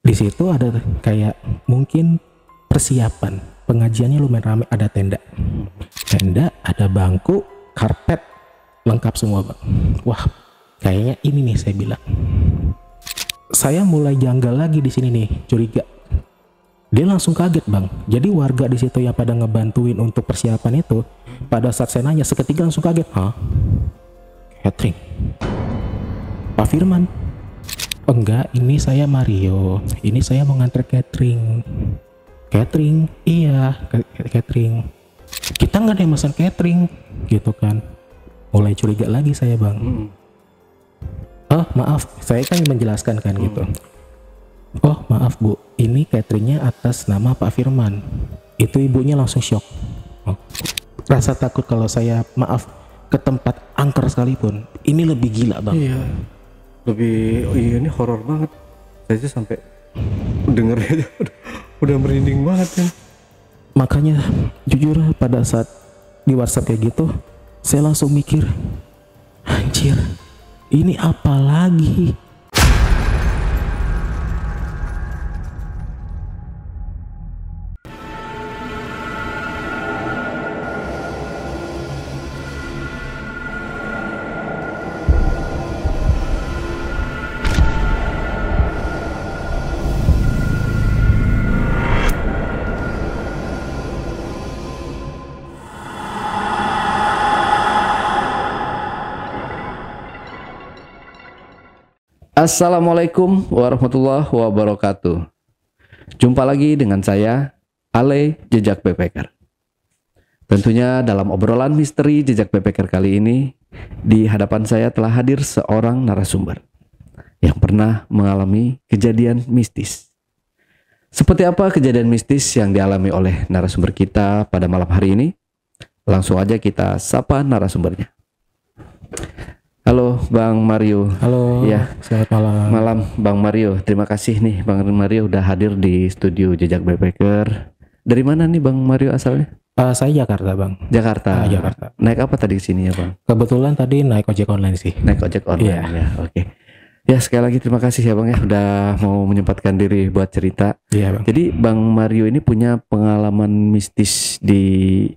Di situ ada kayak mungkin persiapan pengajiannya lumayan ramai, ada tenda, ada bangku, karpet, lengkap semua bang. Wah, kayaknya ini nih saya bilang. Saya mulai janggal lagi di sini nih, curiga. Dia langsung kaget bang. Jadi warga di situ yang pada ngebantuin untuk persiapan itu, pada saat saya nanya seketika langsung kaget. Hah? Catering? Pak Firman? Enggak, ini saya Mario. Ini saya mau nganter catering. Catering? Iya, catering. Kita nggak ada yang pesan catering, gitu kan. Mulai curiga lagi saya bang. Oh maaf, saya kan menjelaskan kan gitu. Oh maaf bu, ini cateringnya atas nama Pak Firman. Itu ibunya langsung shock. Oh. Rasa takut kalau saya maaf ke tempat angker sekalipun. Ini lebih gila bang. Iya. Iya ini horor banget. Saya aja sampai denger aja udah merinding banget kan. Makanya jujur pada saat di WhatsApp kayak gitu, saya langsung mikir, anjir, ini apa lagi? Assalamualaikum warahmatullahi wabarakatuh. Jumpa lagi dengan saya, Ale Jejak Backpacker. Tentunya dalam obrolan misteri Jejak Backpacker kali ini, di hadapan saya telah hadir seorang narasumber yang pernah mengalami kejadian mistis. Seperti apa kejadian mistis yang dialami oleh narasumber kita pada malam hari ini? Langsung aja kita sapa narasumbernya. Halo Bang Mario. Halo, ya. Selamat malam. Malam Bang Mario, terima kasih nih Bang Mario udah hadir di studio Jejak Backpacker. Dari mana nih Bang Mario asalnya? Saya Jakarta bang. Jakarta. Jakarta. Naik apa tadi sini ya Bang? Kebetulan tadi naik ojek online sih. Naik ojek online ya, oke. Ya sekali lagi terima kasih ya Bang ya udah mau menyempatkan diri buat cerita. Iya bang. Jadi Bang Mario ini punya pengalaman mistis di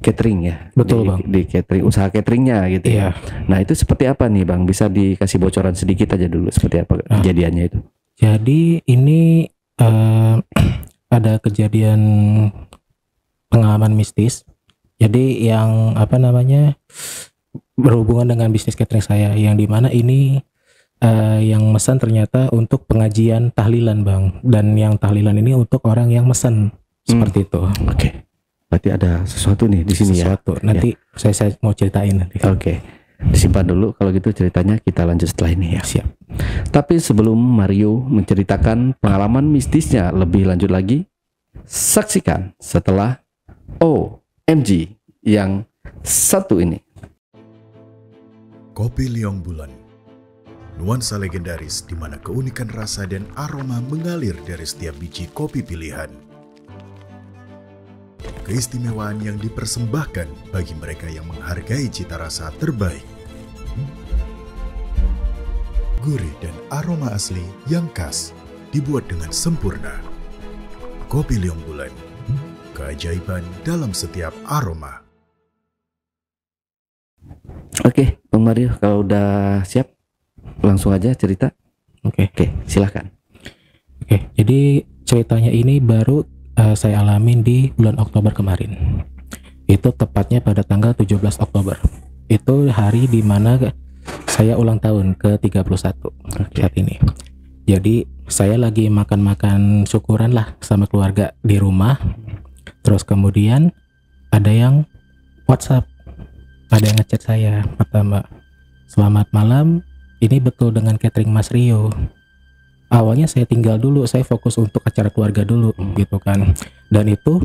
catering ya? Betul bang. Di catering, usaha cateringnya gitu ya. Nah itu seperti apa nih Bang? Bisa dikasih bocoran sedikit aja dulu seperti apa kejadiannya itu? Jadi ini ada kejadian pengalaman mistis. Jadi yang apa namanya berhubungan dengan bisnis catering saya, yang dimana ini yang mesen ternyata untuk pengajian tahlilan bang, dan yang tahlilan ini untuk orang yang mesen seperti itu. Oke. Berarti ada sesuatu nih di sini sesuatu. ya. Nanti saya mau ceritain nanti. Oke. Disimpan dulu kalau gitu ceritanya, kita lanjut setelah ini ya. Siap. Tapi sebelum Mario menceritakan pengalaman mistisnya lebih lanjut lagi, saksikan setelah OMG yang satu ini. Kopi Liong Bulan, nuansa legendaris di mana keunikan rasa dan aroma mengalir dari setiap biji kopi pilihan. Keistimewaan yang dipersembahkan bagi mereka yang menghargai cita rasa terbaik. Gurih dan aroma asli yang khas dibuat dengan sempurna. Kopi Liong Bulan, keajaiban dalam setiap aroma. Oke, Bang Mario kalau udah siap langsung aja cerita. Oke, silahkan. Oke, jadi ceritanya ini baru saya alamin di bulan Oktober kemarin. Itu tepatnya pada tanggal 17 Oktober. Itu hari dimana saya ulang tahun ke-31 saat ini. Jadi saya lagi makan-makan syukuran lah sama keluarga di rumah. Terus kemudian ada yang WhatsApp, ada yang ngechat saya. Pertama, selamat malam, ini betul dengan catering Mas Rio. Awalnya saya tinggal dulu, saya fokus untuk acara keluarga dulu gitu kan. Dan itu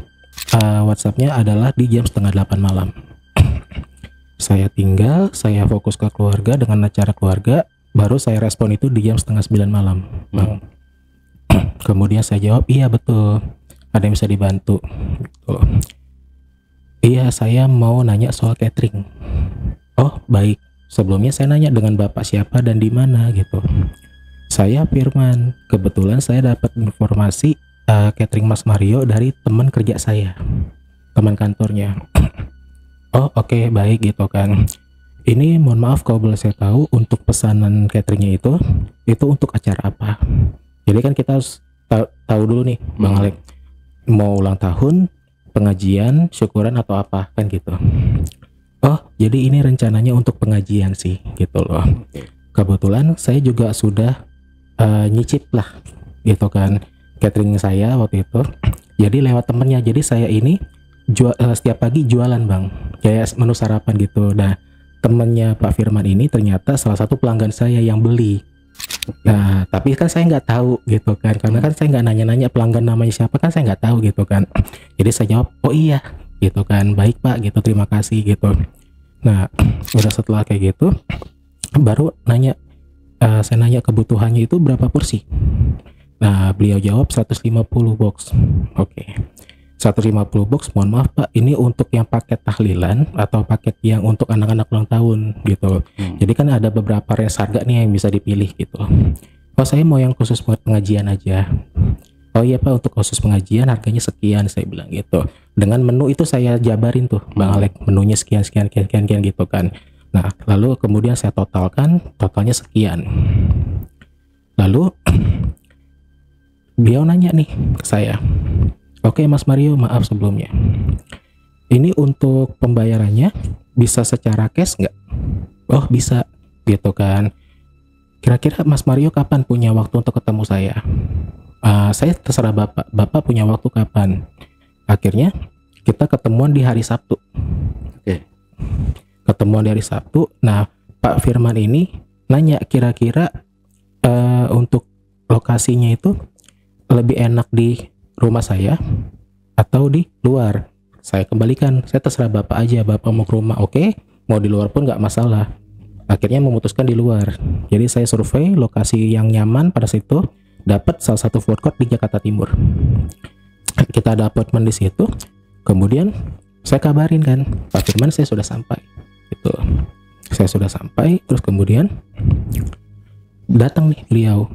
WhatsAppnya adalah di jam 7:30 malam. Saya tinggal, saya fokus ke keluarga dengan acara keluarga, baru saya respon itu di jam 8:30 malam bang. Kemudian saya jawab, iya betul, ada yang bisa dibantu gitu. Iya, saya mau nanya soal catering. Oh baik, sebelumnya saya nanya dengan bapak siapa dan di mana gitu. Saya Firman. Kebetulan saya dapat informasi catering Mas Mario dari teman kerja saya, teman kantornya. Oh oke, baik gitu kan. Ini mohon maaf kalau boleh saya tahu untuk pesanan cateringnya itu untuk acara apa? Jadi kan kita harus tahu dulu nih Bang Alek, mau ulang tahun, pengajian, syukuran atau apa kan gitu. Oh jadi ini rencananya untuk pengajian sih gitu loh. Kebetulan saya juga sudah nyicip lah gitu kan catering saya waktu itu. Jadi lewat temennya, jadi saya ini setiap pagi jualan Bang, kayak menu sarapan gitu. Nah temennya Pak Firman ini ternyata salah satu pelanggan saya yang beli. Nah tapi kan saya nggak tahu gitu kan, karena kan saya nggak nanya-nanya pelanggan namanya siapa, kan saya nggak tahu gitu kan. Jadi saya jawab oh iya gitu kan, baik Pak gitu, terima kasih gitu. Nah udah setelah kayak gitu baru nanya, saya nanya kebutuhannya itu berapa porsi. Nah beliau jawab 150 box. Oke. 150 box, mohon maaf Pak, ini untuk yang paket tahlilan atau paket yang untuk anak-anak ulang tahun gitu. Jadi kan ada beberapa range harga nih yang bisa dipilih gitu. Oh saya mau yang khusus buat pengajian aja. Oh iya Pak, untuk khusus pengajian harganya sekian, saya bilang gitu. Dengan menu itu saya jabarin tuh Bang Alek, menunya sekian gitu kan. Nah lalu kemudian saya totalkan, totalnya sekian. Lalu beliau nanya nih ke saya, oke Mas Mario, maaf sebelumnya, ini untuk pembayarannya bisa secara cash nggak? Oh bisa gitu kan. Kira-kira Mas Mario kapan punya waktu untuk ketemu saya? Saya terserah Bapak punya waktu kapan. Akhirnya kita ketemuan di hari Sabtu. Oke. Ketemuan di hari Sabtu. Nah Pak Firman ini nanya kira-kira untuk lokasinya itu lebih enak di rumah saya atau di luar. Saya kembalikan, saya terserah Bapak aja, Bapak mau ke rumah oke, mau di luar pun nggak masalah. Akhirnya memutuskan di luar. Jadi saya survei lokasi yang nyaman pada situ, dapat salah satu food court di Jakarta Timur. Kita ada appointment di situ. Kemudian saya kabarin kan, Pak Firman saya sudah sampai. Gitu. Saya sudah sampai, terus kemudian datang beliau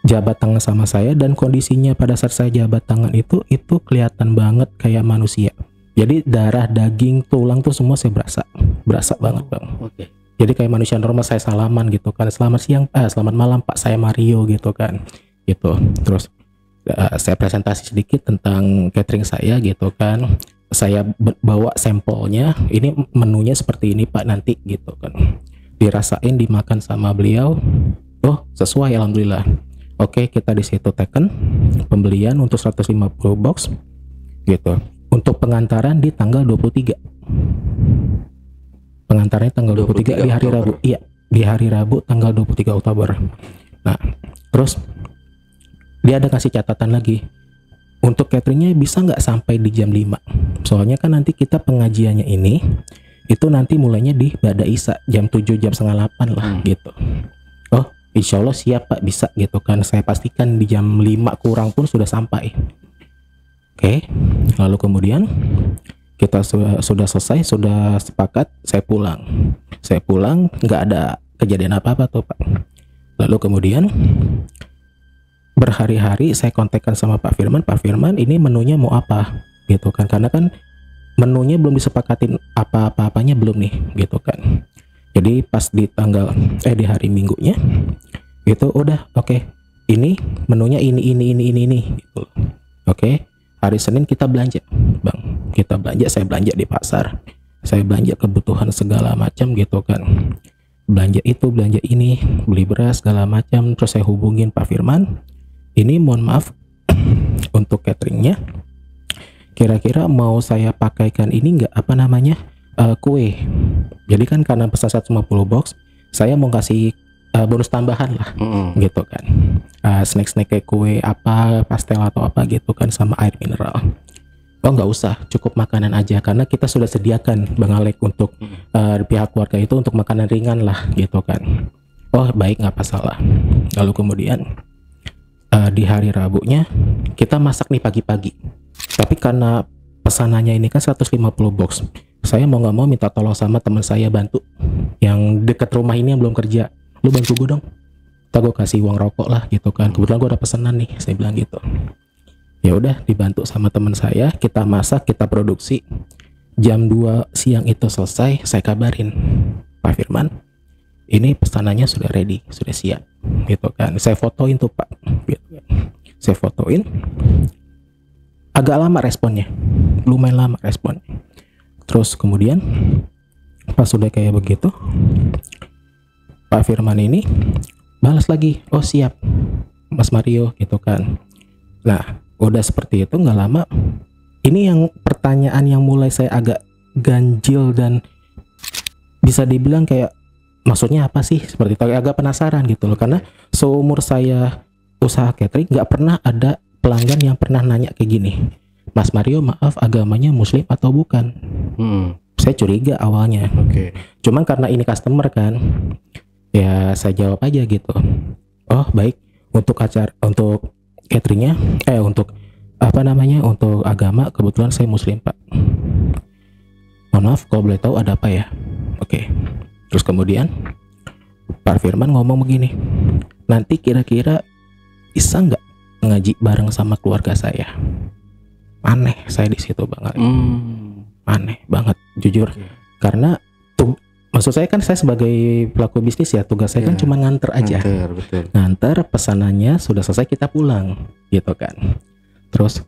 jabat tangan sama saya, dan kondisinya pada saat saya jabat tangan itu kelihatan banget kayak manusia. Jadi darah, daging, tulang tuh semua saya berasa banget Bang. Oke. Jadi kayak manusia normal, saya salaman gitu kan, selamat siang, selamat malam Pak, saya Mario gitu kan, gitu. Terus saya presentasi sedikit tentang catering saya gitu kan. Saya bawa sampelnya, ini menunya seperti ini Pak nanti gitu kan. Dirasain, dimakan sama beliau. Oh sesuai, alhamdulillah. Oke, kita di situ teken pembelian untuk 150 box gitu. Untuk pengantaran di tanggal 23. Pengantarannya tanggal 23 di hari Rabu. Iya, di hari Rabu tanggal 23 Oktober. Nah, terus dia ada kasih catatan lagi. Untuk cateringnya bisa nggak sampai di jam 5? Soalnya kan nanti kita pengajiannya ini itu nanti mulainya di Bada Isya jam 7, jam setengah 8 lah gitu. Oh insya Allah siap Pak, bisa gitu kan. Saya pastikan di jam 5 kurang pun sudah sampai. Oke, lalu kemudian kita sudah selesai, sudah sepakat, saya pulang, nggak ada kejadian apa-apa tuh Pak. Lalu kemudian berhari-hari saya kontakkan sama Pak Firman ini menunya mau apa gitu kan, karena kan menunya belum disepakatin apa-apanya belum nih gitu kan. Jadi pas di di hari Minggunya itu udah oke, ini menunya ini gitu. Oke, hari Senin kita belanja Bang, saya belanja di pasar, saya belanja kebutuhan segala macam gitu kan, belanja itu belanja ini, beli beras segala macam. Terus saya hubungin Pak Firman, ini mohon maaf untuk cateringnya kira-kira mau saya pakaikan ini nggak kue. Jadi kan karena pesan 150 box, saya mau kasih bonus tambahan lah gitu kan, snack kayak kue apa, pastel atau apa gitu kan, sama air mineral. Oh nggak usah, cukup makanan aja karena kita sudah sediakan Bang Alek untuk pihak keluarga itu untuk makanan ringan lah gitu kan. Oh baik, nggak masalah. Lalu kemudian di hari Rabunya kita masak nih pagi-pagi, tapi karena pesanannya ini kan 150 box, saya mau nggak mau minta tolong sama teman saya bantu yang dekat rumah ini yang belum kerja, lu bantu gue dong gue kasih uang rokok lah gitu kan, kebetulan gue ada pesanan nih, saya bilang gitu. Ya udah, dibantu sama teman saya, kita masak, kita produksi. Jam 2 siang itu selesai, saya kabarin, Pak Firman, ini pesanannya sudah ready, sudah siap gitu kan. Saya fotoin tuh Pak gitu kan. Saya fotoin, agak lama responnya, lumayan lama responnya. Terus kemudian pas sudah kayak begitu, Pak Firman ini balas lagi, oh siap Mas Mario gitu kan. Nah udah seperti itu, nggak lama ini yang pertanyaan yang mulai saya agak ganjil dan bisa dibilang kayak maksudnya apa sih, seperti itu, agak penasaran gitu loh. Karena seumur saya usaha catering nggak pernah ada pelanggan yang pernah nanya kayak gini, Mas Mario maaf agamanya muslim atau bukan. Saya curiga awalnya. Cuman karena ini customer kan, ya saya jawab aja gitu, oh baik, untuk acara, untuk cateringnya, untuk apa namanya, untuk agama kebetulan saya muslim Pak. Mohon maaf kalau boleh tahu ada apa ya. Oke. Terus kemudian Pak Firman ngomong begini, nanti kira-kira bisa nggak ngaji bareng sama keluarga saya. Aneh saya di situ Bang Ali. Aneh banget jujur. Karena maksud saya kan, saya sebagai pelaku bisnis ya, tugas saya kan cuma nganter aja. Nganter pesanannya, sudah selesai kita pulang gitu kan. Terus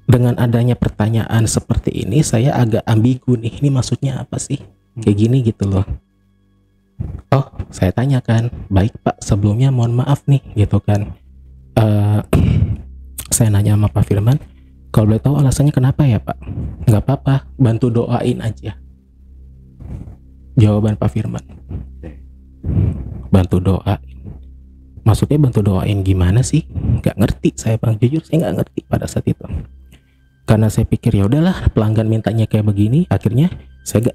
dengan adanya pertanyaan seperti ini, saya agak ambigu nih, ini maksudnya apa sih kayak gini gitu loh. Oh saya tanyakan, baik Pak sebelumnya mohon maaf nih gitu kan, saya nanya sama Pak Firman, kalau boleh tahu alasannya kenapa ya Pak? Nggak apa-apa, bantu doain aja. Jawaban Pak Firman, bantu doain. Maksudnya bantu doain gimana sih? Nggak ngerti saya Bang, jujur saya nggak ngerti pada saat itu. Karena saya pikir ya udahlah, pelanggan mintanya kayak begini, akhirnya saya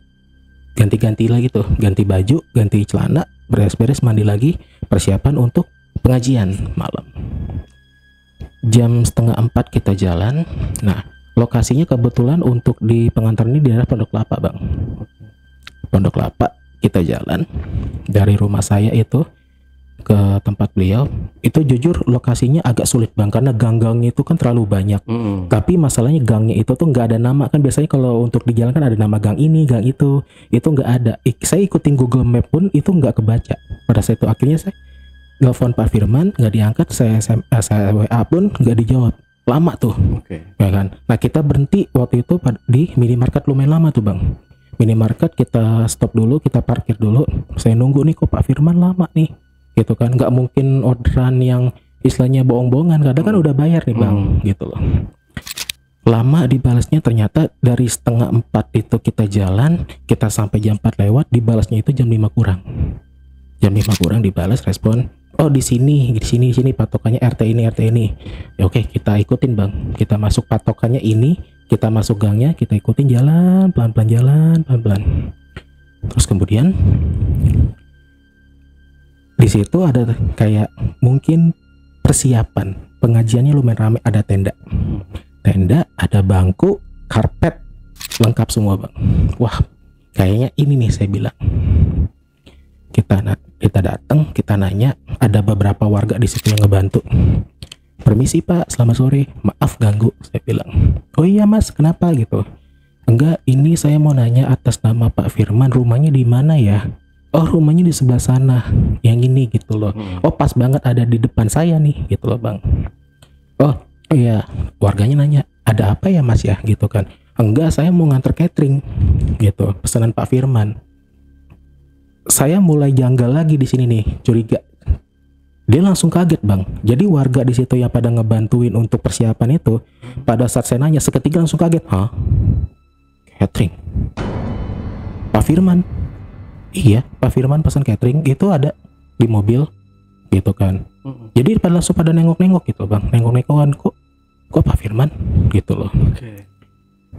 ganti-ganti lagi tuh, ganti baju, ganti celana, beres-beres, mandi lagi, persiapan untuk pengajian malam. Jam 3:30 kita jalan. Nah lokasinya kebetulan untuk di pengantar ini di daerah Pondok Kelapa Bang. Pondok Kelapa, kita jalan dari rumah saya itu ke tempat beliau. Itu jujur lokasinya agak sulit Bang, karena gang-gangnya itu kan terlalu banyak. Tapi masalahnya gangnya itu tuh nggak ada nama kan, biasanya kalau untuk di jalan kan ada nama gang ini, gang itu nggak ada. Saya ikutin Google Map pun itu nggak kebaca. Pada saat itu akhirnya saya telepon Pak Firman, nggak diangkat, saya WA pun nggak dijawab. Lama tuh, ya kan. Nah kita berhenti waktu itu di minimarket, lumayan lama tuh Bang. Minimarket kita stop dulu, kita parkir dulu. Saya nunggu nih, kok Pak Firman lama nih gitu kan. Nggak mungkin orderan yang istilahnya bohong-bohongan, kadang kan udah bayar nih Bang gitu loh. Lama dibalasnya, ternyata dari 3:30 itu kita jalan, kita sampai jam 4 lewat, dibalasnya itu jam 5 kurang. Jam 5 kurang dibalas respon, oh di sini patokannya RT ini. Ya oke, kita ikutin Bang. Kita masuk patokannya ini, kita masuk gangnya, kita ikutin, jalan pelan-pelan. Terus kemudian di situ ada kayak mungkin persiapan pengajiannya lumayan ramai, ada tenda, ada bangku, karpet, lengkap semua Bang. Wah kayaknya ini nih, saya bilang. Kita datang, kita nanya, ada beberapa warga di situ yang ngebantu. Permisi Pak, selamat sore, maaf ganggu, saya bilang. Oh iya Mas, kenapa gitu? Enggak, ini saya mau nanya atas nama Pak Firman, rumahnya di mana ya? Oh rumahnya di sebelah sana, yang ini gitu loh. Oh pas banget ada di depan saya nih gitu loh Bang. Oh iya, warganya nanya, ada apa ya Mas ya gitu kan? Enggak, saya mau nganter catering gitu, pesanan Pak Firman. Saya mulai janggal lagi di sini nih, curiga. Dia langsung kaget Bang. Jadi warga di situ yang pada ngebantuin untuk persiapan itu, pada saat saya nanya seketika langsung kaget. Hah? Catering? Pak Firman? Iya, Pak Firman pesan catering itu ada di mobil gitu kan. Jadi langsung pada nengok-nengok gitu Bang, nengok-nengokan, kok Pak Firman gitu loh.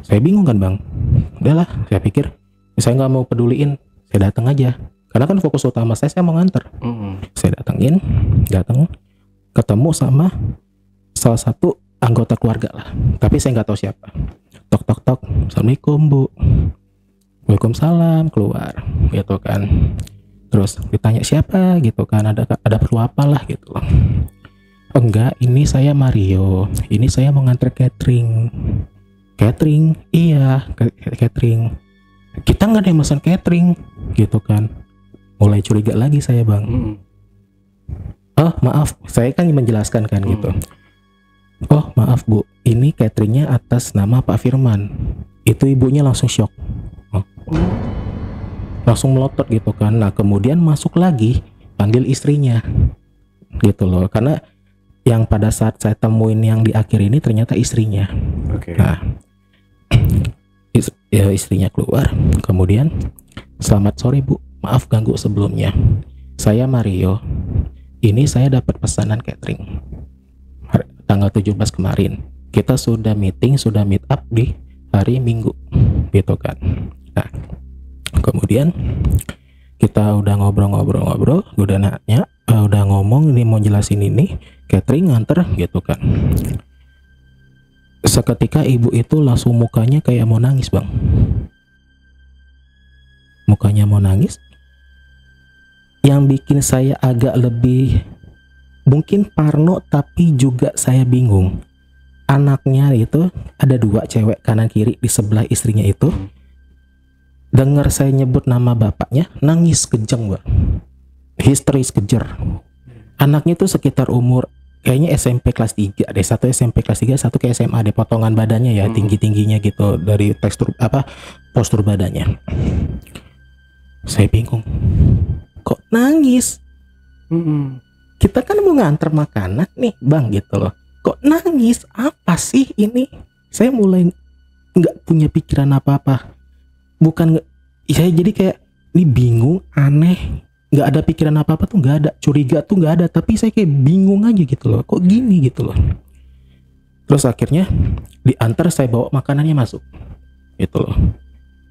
Saya bingung kan Bang. Udahlah, saya pikir saya nggak mau peduliin, saya datang aja. Karena kan fokus utama saya mau nganter. Saya datang ketemu sama salah satu anggota keluarga lah, tapi saya nggak tahu siapa. Tok, assalamualaikum Bu. Waalaikumsalam, keluar gitu kan. Terus ditanya siapa gitu kan, ada perlu apa lah gitu. Enggak, ini saya Mario, ini saya mau nganter catering. Catering? Iya, catering. Kita nggak ada yang pesan catering gitu kan. Mulai curiga lagi saya, Bang. Oh maaf, saya kan menjelaskan kan gitu. Oh maaf Bu, ini cateringnya atas nama Pak Firman. Itu ibunya langsung shock. Langsung melotot gitu kan. Nah kemudian masuk lagi panggil istrinya gitu loh, karena yang pada saat saya temuin yang di akhir ini ternyata istrinya. Nah istrinya keluar, kemudian selamat sore Bu, maaf ganggu sebelumnya, saya Mario, ini saya dapat pesanan catering tanggal 17 kemarin, kita sudah meeting, sudah meet up di hari Minggu gitu kan. Nah kemudian kita udah ngobrol-ngobrol, udah nanya, udah ngomong ini mau jelasin ini catering nganter gitu kan. Seketika ibu itu langsung mukanya kayak mau nangis, Bang. Mukanya mau nangis. Yang bikin saya agak lebih mungkin parno, tapi juga saya bingung. Anaknya itu ada 2 cewek kanan kiri di sebelah istrinya itu. Dengar saya nyebut nama bapaknya, nangis kenceng, Bang. Histeris kejer. Anaknya itu sekitar umur kayaknya SMP kelas 3 deh, satu SMP kelas 3, satu ke SMA deh, potongan badannya ya, tinggi-tingginya gitu dari tekstur postur badannya. Saya bingung. Kok nangis? Kita kan mau nganter makanan nih, Bang, gitu loh. Kok nangis? Apa sih ini? Saya mulai nggak punya pikiran apa-apa. Saya jadi kayak ini bingung, aneh, nggak ada pikiran apa-apa tuh, nggak ada, curiga tuh nggak ada, tapi saya kayak bingung aja gitu loh, kok gini gitu loh. Terus akhirnya diantar, saya bawa makanannya masuk gitu loh.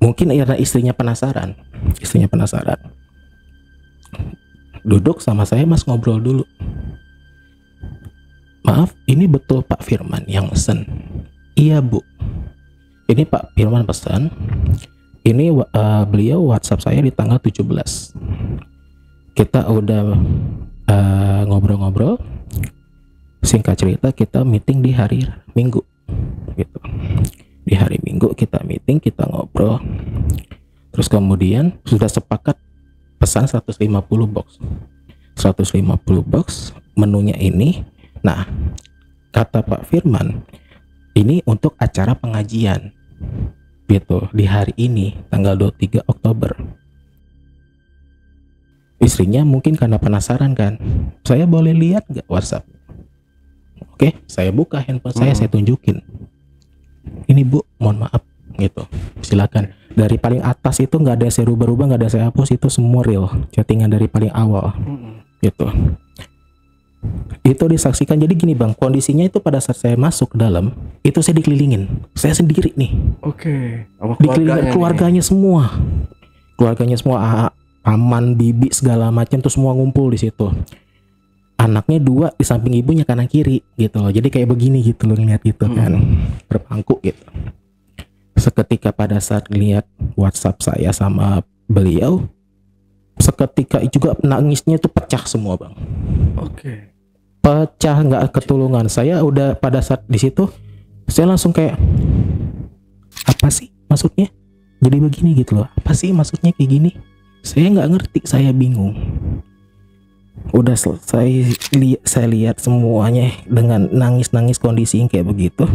Mungkin karena istrinya penasaran, duduk sama saya, Mas, ngobrol dulu. Maaf, ini betul Pak Firman yang pesen? Iya Bu, ini Pak Firman pesan. Ini beliau WhatsApp saya di tanggal 17. Kita udah ngobrol-ngobrol. Singkat cerita kita meeting di hari Minggu gitu. Di hari Minggu kita meeting, kita ngobrol. Terus kemudian sudah sepakat pesan 150 box. 150 box menunya ini. Nah, kata Pak Firman, ini untuk acara pengajian gitu di hari ini tanggal 23 Oktober. Istrinya mungkin karena penasaran kan, saya boleh lihat nggak WhatsApp? Oke, saya buka handphone saya tunjukin. Ini Bu, mohon maaf gitu, silakan. Dari paling atas itu nggak ada saya rubah-rubah, nggak ada saya hapus, itu semua real chattingan dari paling awal gitu. Itu disaksikan. Jadi gini Bang, kondisinya itu pada saat saya masuk ke dalam itu saya dikelilingin, saya sendiri nih. Dikelilingin keluarganya semua, aman, bibi segala macam tuh semua ngumpul di situ. Anaknya 2 di samping ibunya kanan kiri gitu loh. Jadi kayak begini gitu loh, ngeliat gitu kan, berpangku gitu. Seketika pada saat ngeliat WhatsApp saya sama beliau, seketika juga nangisnya itu pecah semua Bang. Pecah, nggak ketulungan. Saya udah pada saat di situ saya langsung kayak, apa sih maksudnya jadi begini gitu loh, apa sih maksudnya kayak gini, saya nggak ngerti, saya bingung. Udah selesai saya lihat semuanya dengan nangis kondisi yang kayak begitu.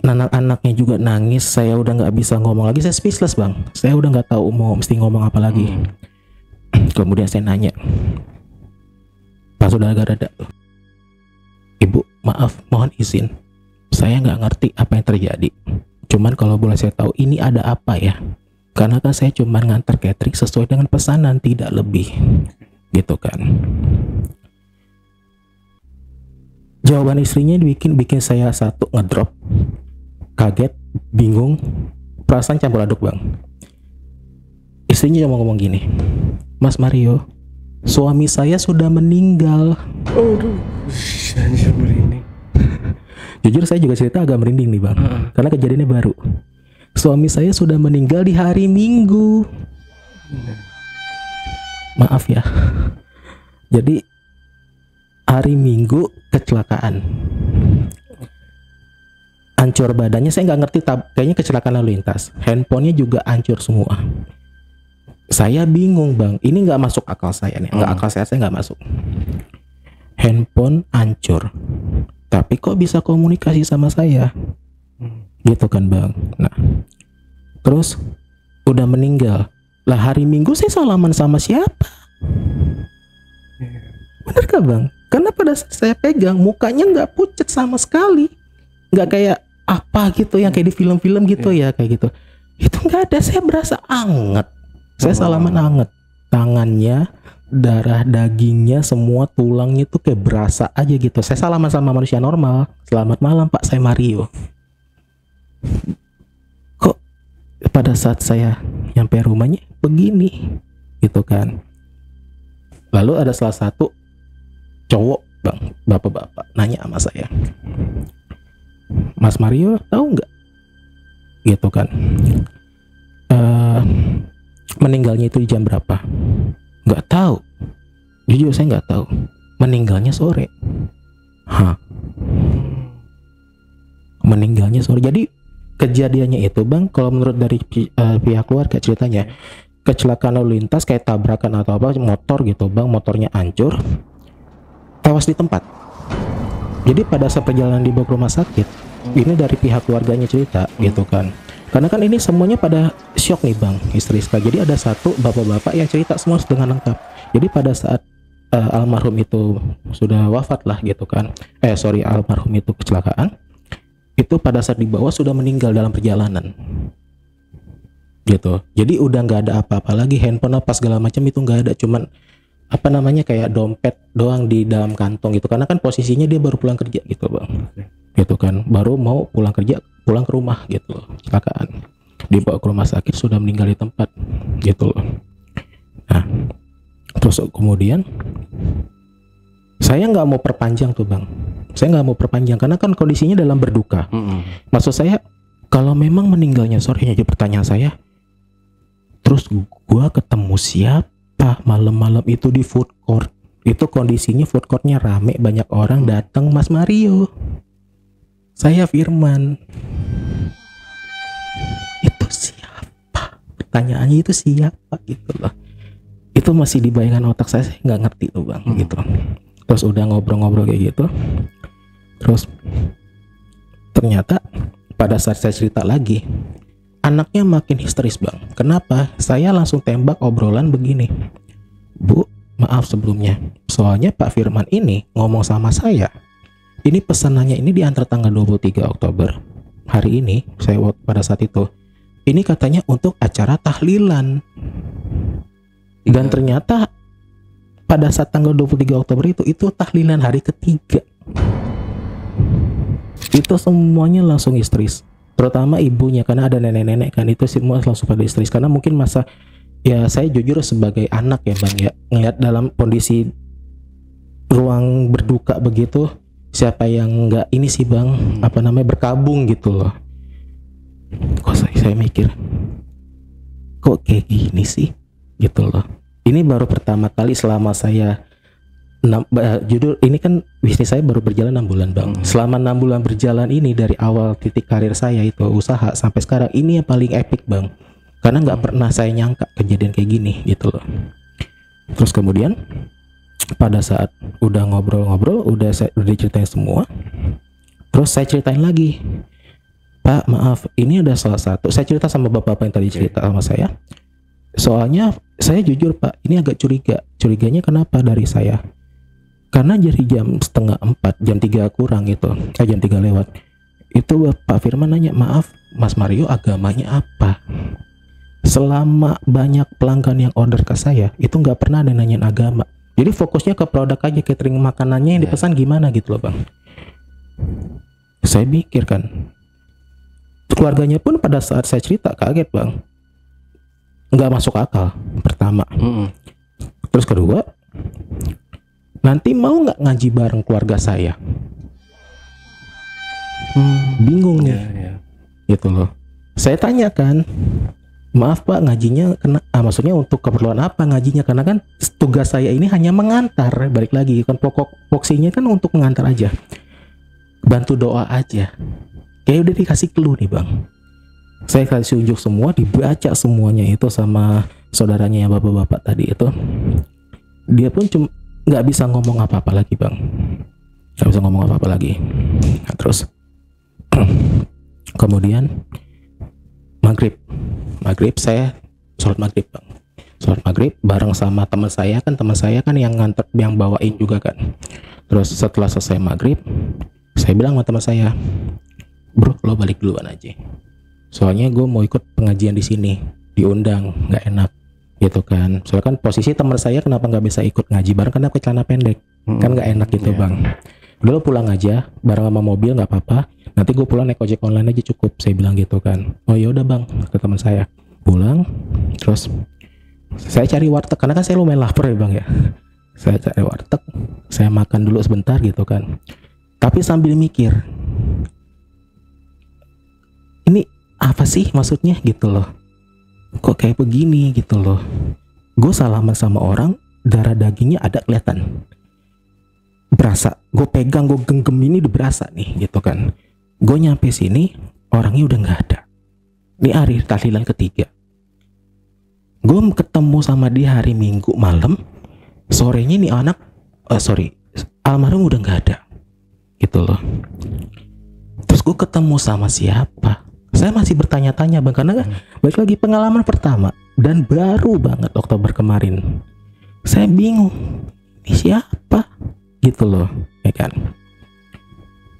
Anak-anaknya juga nangis, saya udah nggak bisa ngomong lagi, saya speechless Bang, saya udah nggak tahu mesti ngomong apa lagi. Kemudian saya nanya, pas udah agak reda tuh, Ibu maaf, mohon izin, saya nggak ngerti apa yang terjadi, cuman kalau boleh saya tahu ini ada apa ya, karena kan saya cuma ngantar catering sesuai dengan pesanan, tidak lebih gitu kan. Jawaban istrinya bikin saya satu ngedrop, kaget, bingung, perasaan campur aduk Bang. Istrinya cuma ngomong gini, Mas Mario, suami saya sudah meninggal. Anjir, merinding. Jujur saya juga cerita agak merinding nih Bang, karena kejadiannya baru. Suami saya sudah meninggal di hari Minggu. maaf ya. Jadi hari Minggu kecelakaan, hancur badannya. Saya nggak ngerti, kayaknya kecelakaan lalu lintas. Handphonenya juga hancur semua. Saya bingung bang, ini nggak masuk akal saya nih, nggak akal saya nggak masuk. Handphone hancur, tapi kok bisa komunikasi sama saya, gitu kan bang. Nah, terus udah meninggal. Lah hari Minggu saya salaman sama siapa? Bener gak bang? Karena pada saat saya pegang, mukanya nggak pucat sama sekali, nggak kayak apa gitu yang kayak di film-film gitu ya, kayak gitu. Itu nggak ada. Saya berasa anget. Saya salaman anget. Tangannya, darah dagingnya, semua tulangnya tuh kayak berasa aja gitu. Saya salaman sama manusia normal. Selamat malam Pak, saya Mario. Kok pada saat saya nyampe rumahnya begini, gitu kan. Lalu ada salah satu cowok bang, bapak-bapak nanya sama saya, Mas Mario tahu nggak, gitu kan, meninggalnya itu di jam berapa? Nggak tahu, jujur saya nggak tahu. Meninggalnya sore. Meninggalnya sore. Jadi kejadiannya itu bang, kalau menurut dari pihak keluarga ceritanya, kecelakaan lalu lintas kayak tabrakan atau apa, motor gitu bang, motornya hancur, tewas di tempat. Jadi pada saat perjalanan dibawa ke rumah sakit, ini dari pihak keluarganya cerita gitu kan. Karena kan ini semuanya pada shock nih bang, histeris. Jadi ada satu bapak-bapak yang cerita semua dengan lengkap. Jadi pada saat almarhum itu sudah wafat lah gitu kan, almarhum itu kecelakaan, itu pada saat dibawa sudah meninggal dalam perjalanan gitu. Jadi udah nggak ada apa-apa lagi, handphone apa segala macam itu nggak ada, cuman apa namanya kayak dompet doang di dalam kantong gitu. Karena kan posisinya dia baru pulang kerja gitu bang, gitu kan, baru mau pulang kerja, pulang ke rumah gitu loh, kecelakaan, dibawa ke rumah sakit sudah meninggal di tempat gitu loh. Nah terus kemudian saya nggak mau perpanjang tuh bang, saya nggak mau perpanjang karena kan kondisinya dalam berduka. Maksud saya kalau memang meninggalnya sore, jadi pertanyaan saya, terus gua ketemu siapa malam-malam itu di food court? Itu kondisinya food courtnya rame, banyak orang datang. Mas Mario, saya Firman. Itu siapa? Pertanyaannya itu siapa gitu loh. Itu masih di bayangan otak saya nggak ngerti tuh bang gitu. Terus udah ngobrol-ngobrol kayak gitu, terus ternyata pada saat saya cerita lagi, anaknya makin histeris bang. Kenapa? Saya langsung tembak obrolan begini, Bu, maaf sebelumnya, soalnya Pak Firman ini ngomong sama saya, ini pesanannya ini diantar tanggal 23 Oktober hari ini, saya pada saat itu, ini katanya untuk acara tahlilan. Dan ternyata pada saat tanggal 23 Oktober itu tahlilan hari ketiga. Itu semuanya langsung histeris, terutama ibunya, karena ada nenek-nenek kan, itu semua langsung pada histeris. Karena mungkin masa, ya saya jujur sebagai anak ya bang ya, ngeliat dalam kondisi ruang berduka begitu, siapa yang nggak ini sih bang, apa namanya, berkabung gitu loh. Kok saya mikir, kok kayak gini sih gitu loh. Ini baru pertama kali selama saya judul ini kan bisnis saya baru berjalan 6 bulan bang. Selama 6 bulan berjalan ini, dari awal titik karir saya itu usaha sampai sekarang, ini yang paling epic bang. Karena nggak pernah saya nyangka kejadian kayak gini gitu loh. Terus kemudian pada saat udah ngobrol-ngobrol, udah ceritain semua, terus saya ceritain lagi, Pak maaf, ini ada salah satu, saya cerita sama bapak-bapak yang tadi cerita sama saya. Soalnya saya jujur Pak, ini agak curiganya kenapa dari saya? Karena dari jam 3:30, jam 3 kurang itu, jam 3 lewat, itu Pak Firman nanya, maaf Mas Mario agamanya apa? Selama banyak pelanggan yang order ke saya, itu nggak pernah ada nanyain agama. Jadi fokusnya ke produk aja, catering makanannya yang dipesan gimana gitu loh bang. Saya mikir kan, keluarganya pun pada saat saya cerita kaget bang, nggak masuk akal pertama. Terus kedua, nanti mau nggak ngaji bareng keluarga saya? Bingung nih, gitu loh. Saya tanyakan, maaf Pak, ngajinya maksudnya untuk keperluan apa ngajinya, karena kan tugas saya ini hanya mengantar, balik lagi kan pokok poksinya kan untuk mengantar aja, bantu doa aja. Kayak udah dikasih clue nih Bang, saya kasih unjuk semua, dibaca semuanya itu sama saudaranya yang bapak-bapak tadi itu. Dia pun cuma nggak bisa ngomong apa-apa lagi Bang, nggak bisa ngomong apa-apa lagi. Nah, terus kemudian maghrib saya sholat maghrib Bang, sholat maghrib bareng sama teman saya kan yang nganter, yang bawain juga kan. Terus setelah selesai maghrib, saya bilang sama teman saya, bro lo balik duluan aja, soalnya gue mau ikut pengajian di sini, diundang, nggak enak gitu kan. Soalnya kan posisi teman saya kenapa nggak bisa ikut ngaji bareng, karena aku celana pendek, kan nggak enak gitu Bang. Udah lo pulang aja bareng sama mobil, nggak apa-apa, nanti gue pulang naik ojek online aja cukup, saya bilang gitu kan. Oh ya udah Bang, kata teman saya. Pulang, terus saya cari warteg, karena kan saya lumayan lapar ya Bang ya. Saya cari warteg, saya makan dulu sebentar gitu kan, tapi sambil mikir, ini apa sih maksudnya gitu loh, kok kayak begini gitu loh. Gue salaman sama orang, darah dagingnya ada kelihatan, berasa, gue pegang, gue genggam ini udah berasa nih gitu kan. Gue nyampe sini orangnya udah nggak ada. Ini hari tahlilan ketiga. Gue ketemu sama dia hari Minggu malam, sorenya nih anak almarhum udah nggak ada gitu loh. Terus gue ketemu sama siapa, saya masih bertanya-tanya Bang, karena kan balik lagi pengalaman pertama dan baru banget Oktober kemarin. Saya bingung, ini siapa gitu loh ya kan.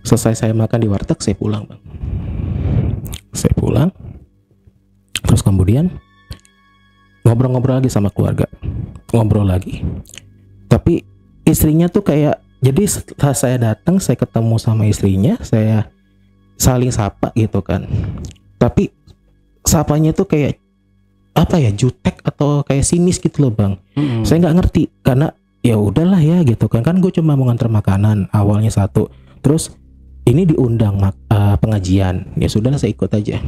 Selesai saya makan di warteg, saya pulang Bang. Saya pulang, terus kemudian ngobrol-ngobrol lagi sama keluarga, ngobrol lagi. Tapi istrinya tuh kayak, jadi setelah saya datang, saya ketemu sama istrinya, saya saling sapa gitu kan. Tapi sapanya tuh kayak apa ya, jutek atau kayak sinis gitu loh Bang. Saya nggak ngerti, karena ya udahlah ya gitu kan. Kan gue cuma mau nganter makanan awalnya satu, terus ini diundang pengajian, ya sudah saya ikut aja.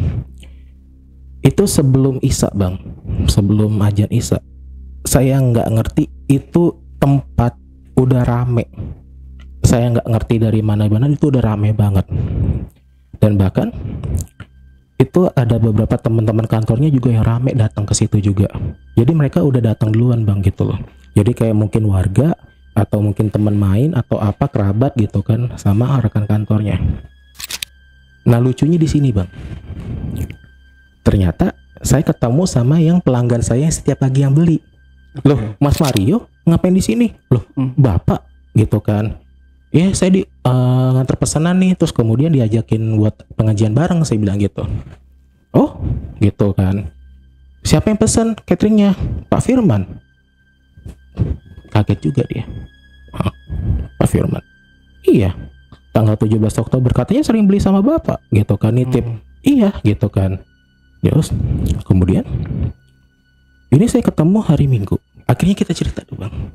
Itu sebelum Isya Bang, sebelum ajan Isya. Saya nggak ngerti itu tempat udah rame. Saya nggak ngerti dari mana-mana, itu udah rame banget. Dan bahkan itu ada beberapa teman-teman kantornya juga yang rame datang ke situ juga. Jadi mereka udah datang duluan Bang gitu loh. Jadi kayak mungkin warga atau mungkin teman main atau apa, kerabat gitu kan, sama rekan kantornya. Nah lucunya di sini Bang, ternyata saya ketemu sama yang pelanggan saya yang setiap pagi yang beli. Loh Mas Mario ngapain di sini? Loh Bapak gitu kan. Ya saya nganter pesanan nih, terus kemudian diajakin buat pengajian bareng, saya bilang gitu. Oh gitu kan. Siapa yang pesan cateringnya? Pak Firman. Kaget juga dia. Pak Firman. Iya, tanggal 17 Oktober katanya sering beli sama Bapak gitu kan, nitip. Iya gitu kan. Terus kemudian ini saya ketemu hari Minggu, akhirnya kita cerita tuh Bang,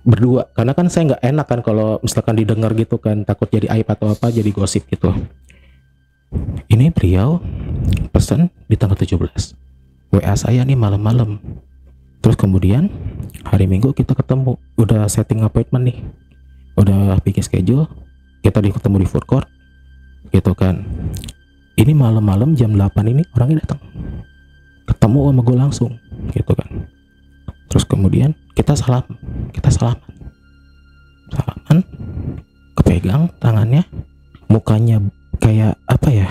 berdua, karena kan saya nggak enak kan kalau misalkan didengar gitu kan, takut jadi aib atau apa, jadi gosip gitu. Ini beliau pesan di tanggal 17, WA saya nih malam-malam. Terus kemudian hari Minggu kita ketemu, udah setting appointment nih, udah bikin schedule, kita ketemu di food court gitu kan. Ini malam-malam jam 8 ini orangnya datang, ketemu sama gue langsung gitu kan. Terus kemudian kita salaman, kepegang tangannya, mukanya kayak apa ya,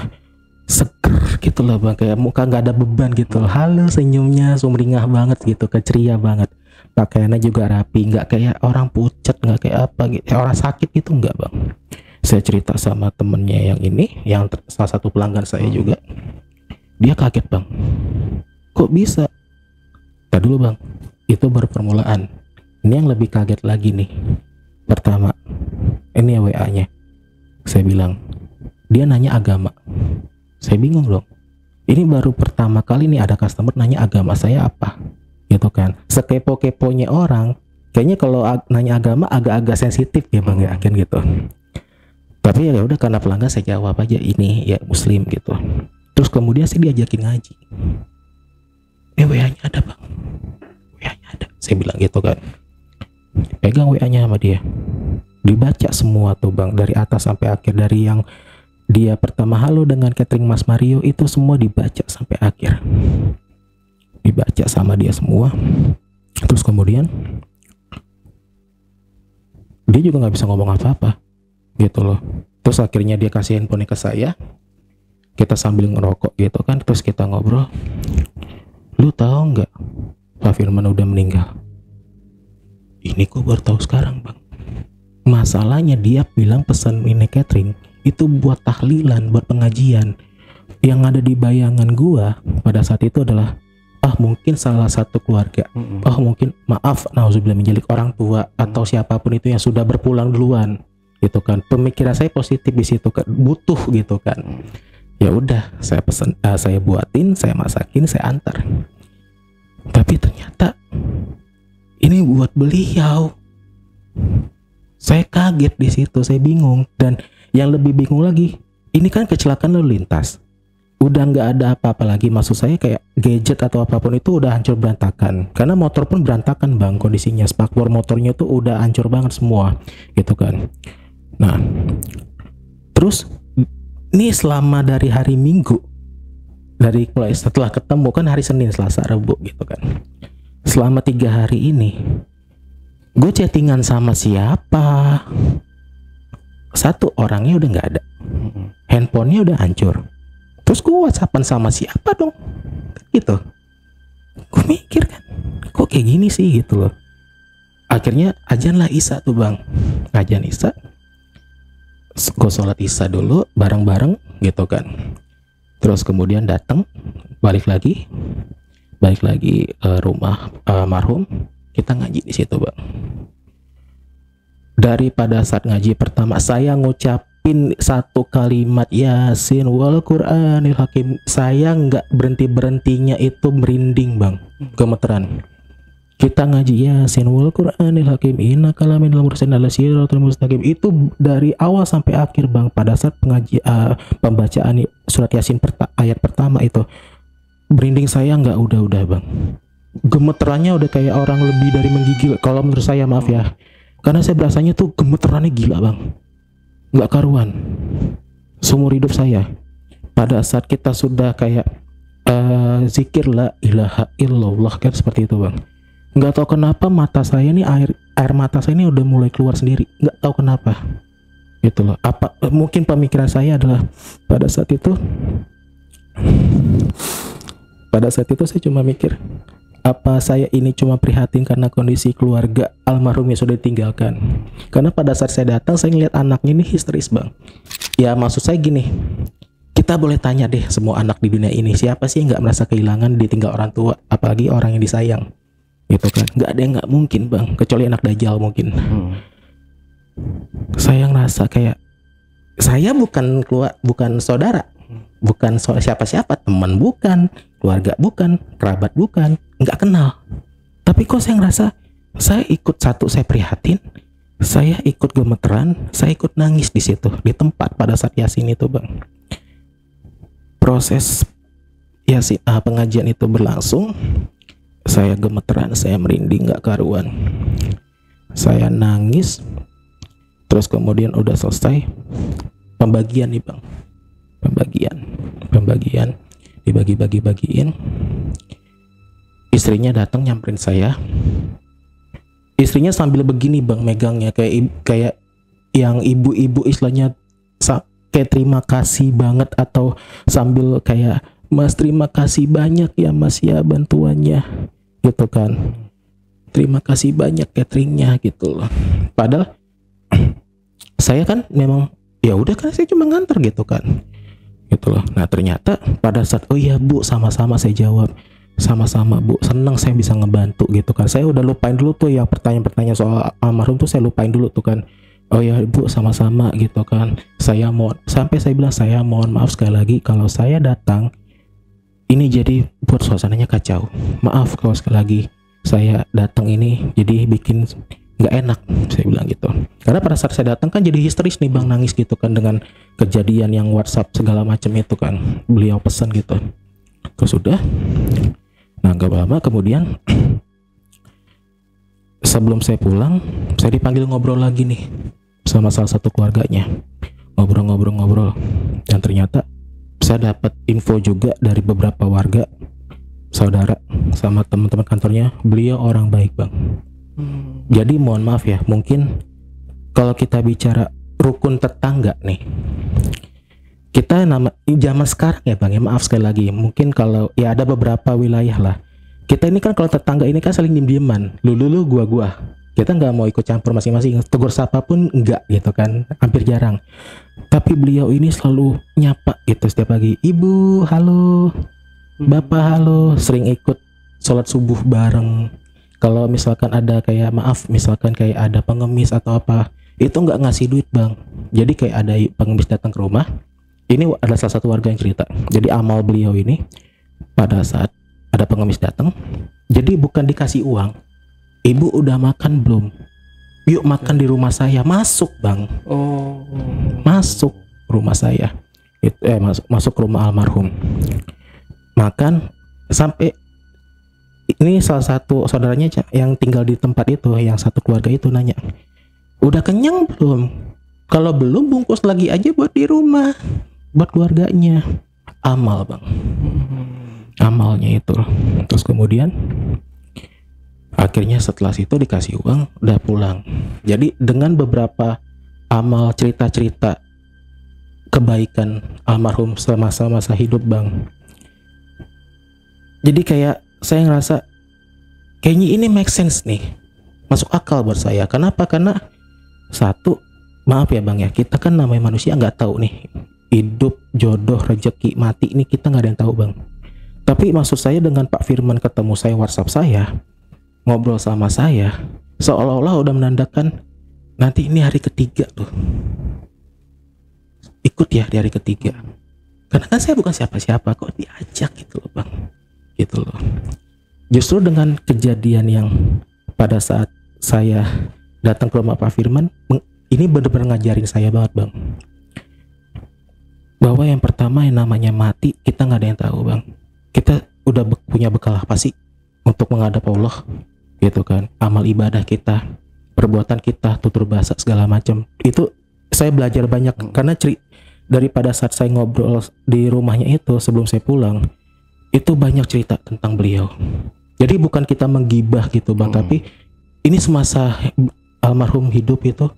seger gitu loh Bang, kayak muka nggak ada beban gitu loh. Halo, senyumnya sumringah banget gitu, keceria banget, pakaiannya juga rapi, nggak kayak orang pucat, nggak kayak apa gitu, kayak orang sakit gitu, nggak Bang. Saya cerita sama temennya yang ini, yang salah satu pelanggan saya juga, dia kaget Bang, kok bisa? Tadi dulu Bang, itu baru permulaan. Ini yang lebih kaget lagi nih. Pertama, ini ya WA-nya. Saya bilang, dia nanya agama. Saya bingung dong. Ini baru pertama kali nih ada customer nanya agama saya apa, gitu kan. Sekepo-keponya orang, kayaknya kalau nanya agama agak-agak sensitif ya Bang ya, kan gitu. Tapi ya udah, karena pelanggan saya jawab aja ini ya Muslim gitu. Terus kemudian saya diajakin ngaji. WA-nya ada bang, WA-nya ada. Saya bilang gitu kan, pegang WA-nya sama dia, dibaca semua tuh bang, dari atas sampai akhir, dari yang dia pertama halo dengan catering Mas Mario itu semua dibaca sampai akhir, dibaca sama dia semua. Terus kemudian dia juga nggak bisa ngomong apa-apa gitu loh. Terus akhirnya dia kasih handphone ke saya, kita sambil ngerokok gitu kan, terus kita ngobrol, lu tahu nggak Pak Firman udah meninggal? Ini kok baru tahu sekarang bang. Masalahnya dia bilang pesan ini catering itu buat tahlilan, buat pengajian. Yang ada di bayangan gua pada saat itu adalah mungkin salah satu keluarga, mungkin maaf, nauzubillah min dzalik, orang tua atau siapapun itu yang sudah berpulang duluan gitu kan. Pemikiran saya positif di situ kan, butuh gitu kan. Ya udah, saya pesan, saya buatin, saya masakin, saya antar. Tapi ternyata ini buat beliau. Saya kaget di situ, saya bingung. Dan yang lebih bingung lagi, ini kan kecelakaan lalu lintas, udah nggak ada apa-apa lagi. Maksud saya kayak gadget atau apapun itu udah hancur berantakan, karena motor pun berantakan bang kondisinya, spakbor motornya tuh udah hancur banget semua gitu kan. Nah terus ini selama dari hari Minggu, dari mulai setelah ketemu kan hari Senin, Selasa, Rabu gitu kan, selama 3 hari ini gue chattingan sama siapa, satu orangnya udah nggak ada, handphonenya udah hancur. Terus gue WhatsAppan sama siapa dong gitu. Gue mikir kan, kok kayak gini sih gitu loh. Akhirnya azan lah Isya tuh bang, azan Isya, gue sholat Isya dulu bareng-bareng gitu kan. Terus kemudian datang, balik lagi rumah marhum, kita ngaji di situ bang. Daripada saat ngaji pertama saya ngucapin satu kalimat Yasin wal Qur'anil Hakim, saya nggak berhentinya itu merinding bang, gemeteran. Kita ngaji Yasin wal Qur'anil Hakim innaka laminal mursalin ala siratal mustaqim, itu dari awal sampai akhir bang. Pada saat pembacaan surat Yasin ayat pertama itu, merinding saya nggak udah bang, gemeterannya udah kayak orang lebih dari menggigil kalau menurut saya, maaf ya, karena saya berasanya tuh gemeterannya gila bang, nggak karuan seumur hidup saya. Pada saat kita sudah kayak zikir la ilaha illallah kan seperti itu bang, nggak tahu kenapa mata saya nih, air mata saya ini udah mulai keluar sendiri, nggak tahu kenapa gitu loh. Apa mungkin pemikiran saya adalah pada saat itu saya cuma mikir, apa saya ini cuma prihatin karena kondisi keluarga almarhum yang sudah ditinggalkan. Karena pada saat saya datang, saya ngeliat anaknya ini histeris bang. Ya maksud saya gini, kita boleh tanya deh semua anak di dunia ini, siapa sih yang nggak merasa kehilangan ditinggal orang tua, apalagi orang yang disayang gitu kan. Nggak ada yang nggak mungkin bang, kecuali anak dajjal mungkin. Saya ngerasa kayak saya bukan saudara, bukan siapa-siapa, teman bukan, keluarga bukan, kerabat bukan, nggak kenal. Tapi kok saya ngerasa saya ikut saya prihatin, saya ikut gemeteran, saya ikut nangis di situ, di tempat pada saat Yasin itu bang. Proses Yasin pengajian itu berlangsung, saya gemeteran, saya merinding nggak karuan, saya nangis. Terus kemudian udah selesai pembagian nih bang, pembagian dibagi-bagiin. Istrinya datang nyamperin saya, istrinya sambil begini bang megangnya, kayak yang ibu-ibu istilahnya kayak terima kasih banget, atau sambil kayak mas terima kasih banyak ya mas ya bantuannya gitu kan, terima kasih banyak cateringnya gitu loh. Padahal saya kan memang ya udah kan, saya cuma nganter gitu kan gitu loh. Nah ternyata pada saat oh iya bu, sama-sama saya jawab, sama-sama bu, senang saya bisa ngebantu gitu kan. Saya udah lupain dulu tuh yang pertanyaan-pertanyaan soal almarhum tuh, saya lupain dulu tuh kan. Oh ya bu, sama-sama gitu kan. Saya sampai saya bilang, saya mohon maaf sekali lagi kalau saya datang ini jadi buat suasananya kacau, maaf kalau sekali lagi saya datang ini jadi bikin nggak enak, saya bilang gitu. Karena pada saat saya datang kan jadi histeris nih bang, nangis gitu kan dengan kejadian yang WhatsApp segala macam itu kan, beliau pesan gitu. Terus sudah, Nah gak lama kemudian sebelum saya pulang, saya dipanggil ngobrol lagi nih sama salah satu keluarganya. Ngobrol-ngobrol, dan ternyata saya dapat info juga dari beberapa warga, saudara sama teman-teman kantornya, beliau orang baik bang. Jadi mohon maaf ya, mungkin kalau kita bicara rukun tetangga nih, kita zaman sekarang ya bang ya, maaf sekali lagi, mungkin kalau ya ada beberapa wilayah lah, kita ini kan kalau tetangga ini kan saling diem-dieman, lu gua, kita nggak mau ikut campur masing-masing, tegur sapa pun enggak gitu kan, hampir jarang. Tapi beliau ini selalu nyapa gitu setiap pagi, ibu halo, bapak halo, sering ikut sholat subuh bareng. Kalau misalkan ada kayak misalkan kayak ada pengemis atau apa, itu nggak ngasih duit bang. Jadi kayak ada pengemis datang ke rumah, ini ada salah satu warga yang cerita. Jadi amal beliau ini pada saat ada pengemis datang, jadi bukan dikasih uang, ibu udah makan belum? Yuk makan di rumah saya, masuk bang. Masuk rumah saya, masuk rumah almarhum, makan sampai ini salah satu saudaranya yang tinggal di tempat itu, yang satu keluarga itu nanya, udah kenyang belum? Kalau belum bungkus lagi aja buat di rumah, buat keluarganya. Amal bang, amalnya itu. Terus kemudian akhirnya setelah itu dikasih uang, udah pulang. Jadi dengan beberapa amal, cerita-cerita kebaikan almarhum semasa masa hidup bang, jadi kayak saya ngerasa kayaknya ini make sense nih, masuk akal buat saya. Kenapa? Karena satu, maaf ya bang ya, kita kan namanya manusia nggak tahu nih hidup, jodoh, rezeki, mati ini kita nggak ada yang tahu bang. Tapi maksud saya dengan Pak Firman ketemu saya, WhatsApp saya, ngobrol sama saya, seolah-olah udah menandakan nanti ini hari ketiga tuh, ikut ya di hari ketiga. Karena kan saya bukan siapa-siapa kok diajak gitu loh bang, gitu loh. Justru dengan kejadian yang pada saat saya datang ke rumah Pak Firman, ini benar-benar ngajarin saya banget bang, bahwa yang pertama yang namanya mati kita nggak ada yang tahu bang. Kita udah punya bekal apa sih untuk menghadap Allah gitu kan, amal ibadah kita, perbuatan kita, tutur bahasa segala macam. Itu saya belajar banyak karena daripada saat saya ngobrol di rumahnya itu sebelum saya pulang, itu banyak cerita tentang beliau. Jadi bukan kita menggibah gitu bang, tapi ini semasa almarhum hidup itu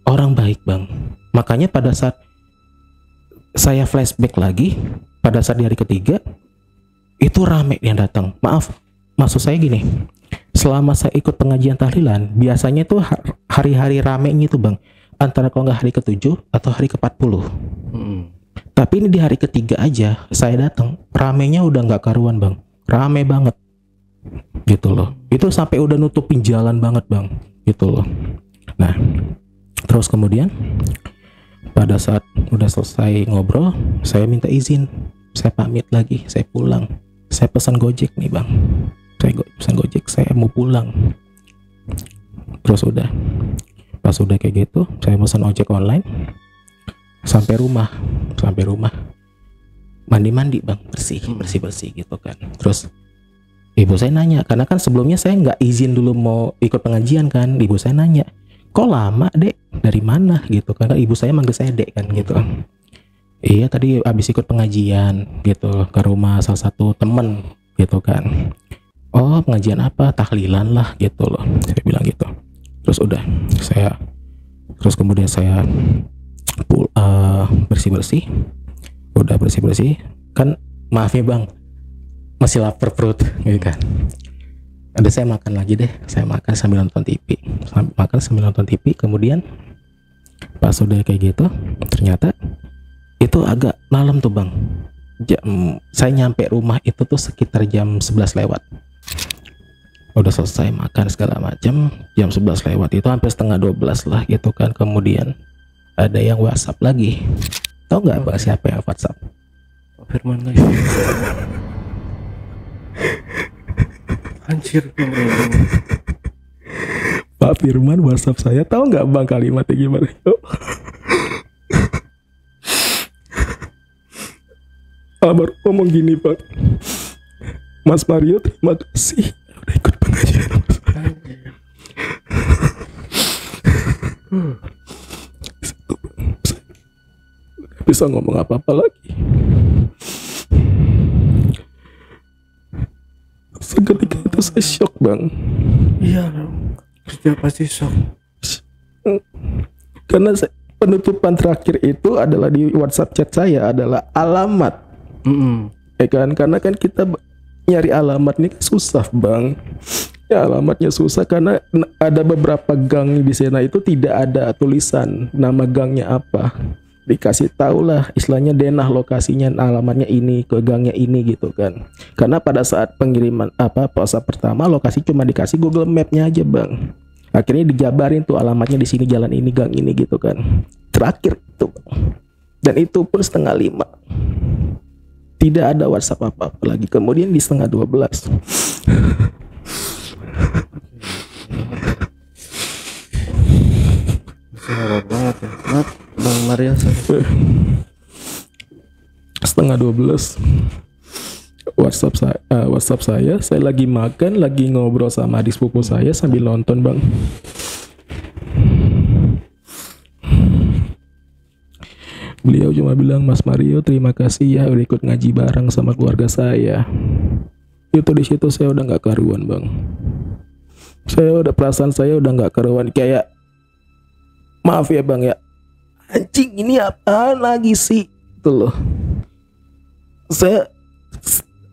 orang baik bang. Makanya pada saat saya flashback lagi, pada saat di hari ketiga itu rame yang datang. Maaf, maksud saya gini, selama saya ikut pengajian tahlilan, biasanya itu hari-hari ramenya itu bang, antara kalau nggak hari ke-7 atau hari ke-40. Tapi ini di hari ketiga aja saya datang, ramenya udah nggak karuan bang, rame banget gitu loh. Itu sampai udah nutupin jalan banget bang, gitu loh. Nah terus kemudian pada saat udah selesai ngobrol, saya minta izin, saya pamit lagi, saya pulang. Saya pesan Gojek nih bang, saya pesan Gojek, saya mau pulang. Terus udah, pas udah kayak gitu, saya pesan ojek online. Sampai rumah mandi bang, bersih gitu kan. Terus ibu saya nanya, karena kan sebelumnya saya nggak izin dulu mau ikut pengajian kan. Ibu saya nanya, kok lama dek, dari mana gitu, karena ibu saya manggil saya dek kan gitu. Iya tadi abis ikut pengajian gitu ke rumah salah satu temen gitu kan. Oh pengajian apa? Tahlilan lah gitu loh, saya bilang gitu. Terus udah terus kemudian saya bersih-bersih, udah bersih-bersih kan, maaf ya bang, masih lapar perut gitu kan. Ada saya makan lagi deh, saya makan sambil nonton TV, kemudian pas udah kayak gitu, ternyata itu agak malam tuh bang. Saya nyampe rumah itu tuh sekitar jam 11 lewat. Udah selesai makan segala macam, jam 11 lewat, itu hampir setengah 12 lah gitu kan. Kemudian ada yang WhatsApp lagi. Tahu nggak bang siapa yang WhatsApp? Pak Firman lagi. Anjir. Pak Firman WhatsApp saya, tahu nggak bang kalimatnya gimana? Almarhum ngomong gini bang, Mas Mario terima kasih udah ikut pengajian. Bisa ngomong apa-apa lagi. Seketika itu saya shock bang. Iya, setiap pasti shock. Karena penutupan terakhir itu adalah di WhatsApp chat saya adalah alamat. Ya kan, karena kan kita nyari alamat ini kan susah bang. Ya alamatnya susah karena ada beberapa gang di sana itu tidak ada tulisan nama gangnya apa. Dikasih tahu lah istilahnya denah lokasinya, alamatnya ini ke gangnya ini gitu kan. Karena pada saat pengiriman WhatsApp pertama lokasi cuma dikasih Google Map-nya aja bang. Akhirnya dijabarin tuh alamatnya di sini, jalan ini, gang ini gitu kan. Terakhir itu bang. Dan itu pun 1:30. Tidak ada WhatsApp apa-apa lagi. Kemudian di 11:30. Horor banget ya. Maaf, Bang Mario. 11:30 WhatsApp saya lagi makan, lagi ngobrol sama adik sepupu saya sambil nonton bang. Beliau cuma bilang, Mas Mario terima kasih ya udah ikut ngaji bareng sama keluarga saya. Itu di situ saya udah nggak karuan bang. Perasaan saya udah nggak karuan, kayak maaf ya bang ya, anjing ini apaan lagi sih itu loh.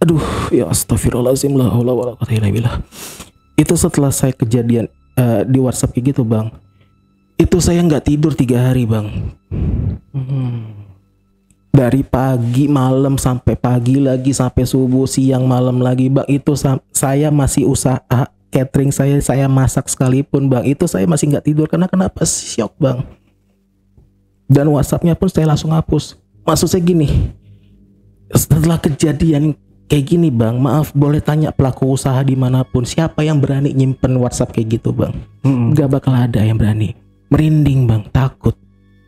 Aduh ya astagfirullahaladzim la haula wala quwwata illa billah. Itu setelah saya kejadian di WhatsApp kayak gitu bang, itu saya nggak tidur 3 hari bang. Dari pagi malam sampai pagi lagi, sampai subuh siang malam lagi bang. Itu saya masih usaha catering, saya masak sekalipun bang, itu saya masih nggak tidur. Karena kenapa? Syok bang. Dan WhatsAppnya pun saya langsung hapus. Maksud saya gini, setelah kejadian kayak gini bang, maaf boleh tanya pelaku usaha dimanapun, siapa yang berani nyimpen WhatsApp kayak gitu bang? Gak bakal ada yang berani. Merinding bang, takut.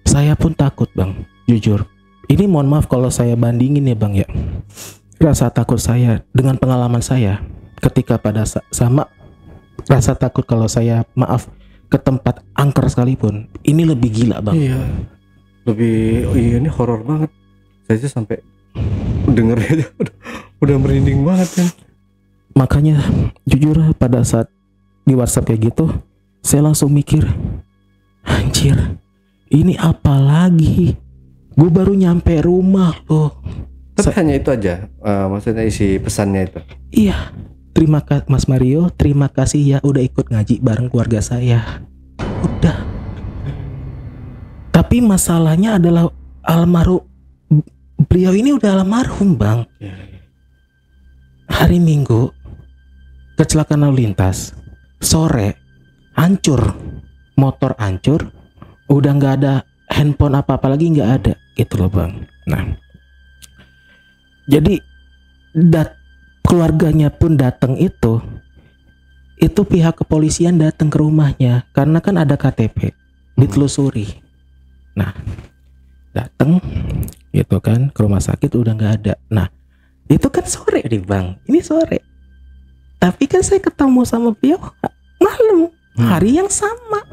Saya pun takut bang, jujur. Ini mohon maaf kalau saya bandingin ya bang ya, rasa takut saya dengan pengalaman saya ketika sama rasa takut kalau saya maaf ke tempat angker sekalipun, ini lebih gila bang. Iya, ini horor banget. Saya aja sampai denger aja udah merinding banget kan. Makanya jujur pada saat di WhatsApp kayak gitu, saya langsung mikir, anjir, ini apa lagi? Gue baru nyampe rumah loh. Tapi hanya itu aja, maksudnya isi pesannya itu. Iya, terima kasih Mas Mario, terima kasih ya udah ikut ngaji bareng keluarga saya. Udah. Tapi masalahnya adalah almarhum, beliau ini udah almarhum bang. Hari Minggu kecelakaan lalu lintas, sore hancur, motor hancur, udah nggak ada handphone apa-apa lagi, nggak ada gitu loh bang. Nah, jadi keluarganya pun datang itu pihak kepolisian datang ke rumahnya karena kan ada KTP, ditelusuri. Nah, datang gitu kan ke rumah sakit udah nggak ada. Nah, itu kan sore nih bang, ini sore. Tapi kan saya ketemu sama beliau malam, hari yang sama.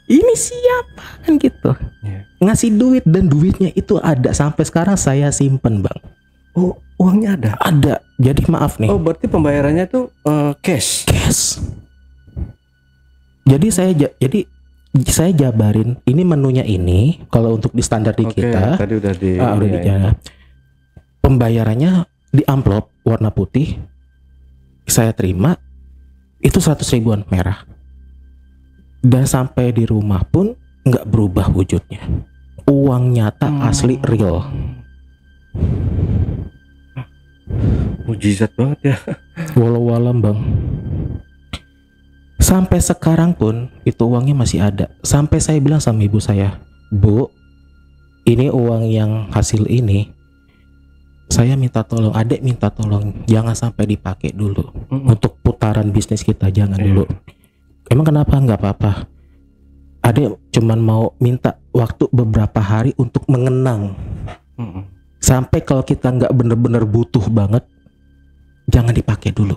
Ini siapa kan gitu, ngasih duit, dan duitnya itu ada sampai sekarang saya simpen bang. Oh, uangnya ada? Ada. Jadi maaf nih. Oh, berarti pembayarannya tuh cash. Jadi saya jabarin ini menunya ini kalau untuk di standar di kita. Tadi udah Pembayarannya di amplop warna putih. Saya terima itu 100 ribuan merah. Dan sampai di rumah pun nggak berubah wujudnya. Uang nyata asli real. Mujizat banget ya. Walau-walam bang. Sampai sekarang pun itu uangnya masih ada. Sampai saya bilang sama ibu saya, Bu, ini uang yang hasil ini saya minta tolong, adek minta tolong jangan sampai dipakai dulu untuk putaran bisnis kita, jangan dulu. Emang kenapa? Nggak apa-apa. Adek cuman mau minta waktu beberapa hari untuk mengenang. Sampai kalau kita nggak bener-bener butuh banget, jangan dipakai dulu,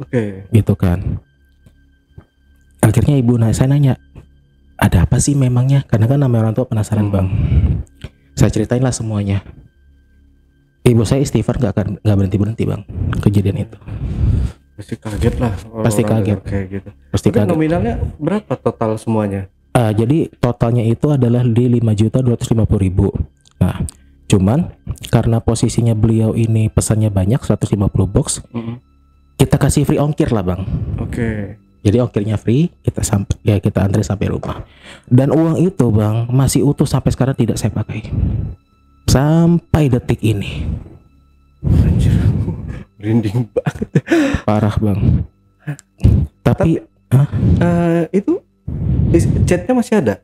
Oke. gitu kan. Akhirnya saya nanya, ada apa sih memangnya? Karena kan namanya orang tua penasaran bang. Saya ceritain lah semuanya. Ibu saya istighfar nggak berhenti bang kejadian itu. Pasti kaget lah. Pasti orang kaget. dengar kayak gitu. Pasti Tapi kaget. nominalnya berapa total semuanya? Jadi totalnya itu adalah di 5.250.000. Nah, cuman karena posisinya beliau ini pesannya banyak 150 box, kita kasih free ongkir lah bang. Oke. Jadi ongkirnya free, kita antre sampai rumah. Dan uang itu bang masih utuh sampai sekarang tidak saya pakai. Sampai detik ini. Anjir. Merinding banget. Parah bang. Tapi Itu chatnya masih ada?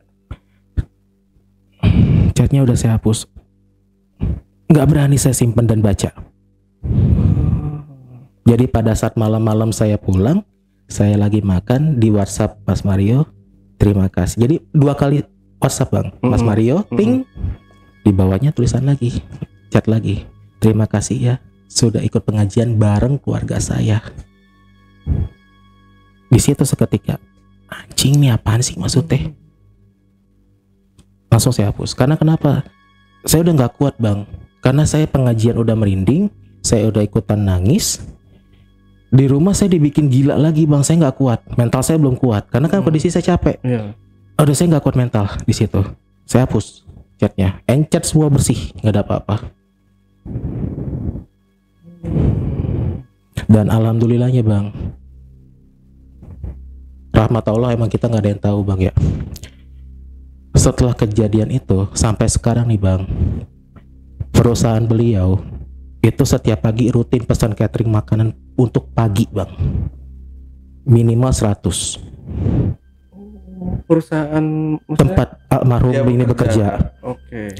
chatnya udah saya hapus. Nggak berani saya simpan dan baca. Jadi pada saat malam-malam saya pulang, saya lagi makan di WhatsApp Mas Mario, terima kasih. Jadi 2 kali WhatsApp bang, Mas Mario, ting, di bawahnya tulisan lagi, chat lagi, terima kasih ya sudah ikut pengajian bareng keluarga saya. Di situ seketika, anjing nih apaan sih maksudnya? Langsung saya hapus. Karena kenapa? Saya udah nggak kuat bang. Karena saya pengajian udah merinding, saya udah ikutan nangis. Di rumah saya dibikin gila lagi bang, saya nggak kuat, mental saya belum kuat karena kan kondisi saya capek. Udah saya nggak kuat mental di situ, saya hapus chatnya, chat semua bersih, nggak ada apa-apa. Dan alhamdulillahnya bang, rahmat Allah emang kita nggak ada yang tahu bang ya. Setelah kejadian itu sampai sekarang nih bang, perusahaan beliau itu setiap pagi rutin pesan catering makanan untuk pagi bang, minimal 100. Perusahaan Tempat almarhum ini bekerja. Oke.